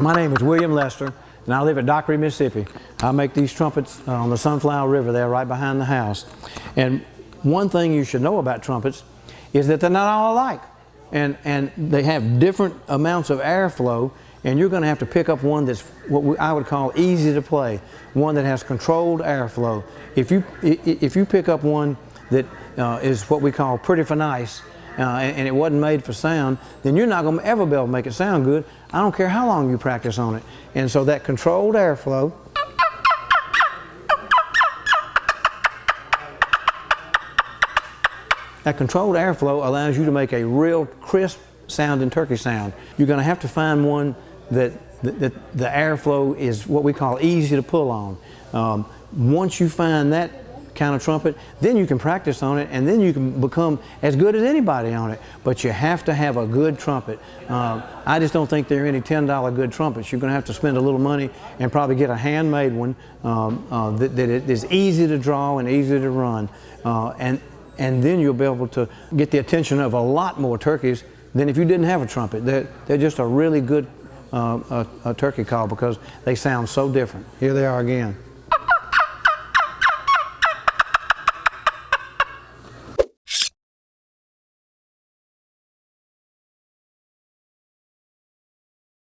My name is William Lester, and I live at Dockery, Mississippi. I make these trumpets on the Sunflower River there right behind the house. And one thing you should know about trumpets is that they're not all alike. And they have different amounts of airflow, and you're going to have to pick up one that's what I would call easy to play, one that has controlled airflow. If you pick up one that is what we call pretty for nice, and it wasn't made for sound, then you're not going to ever be able to make it sound good. I don't care how long you practice on it. And so that controlled airflow, allows you to make a real crisp sounding turkey sound. You're going to have to find one that the airflow is what we call easy to pull on. Once you find that kind of trumpet, then you can practice on it, and then you can become as good as anybody on it. But you have to have a good trumpet. I just don't think there are any $10 good trumpets. You're going to have to spend a little money and probably get a handmade one that is easy to draw and easy to run. And then you'll be able to get the attention of a lot more turkeys than if you didn't have a trumpet. They're just a really good turkey call because they sound so different. Here they are again.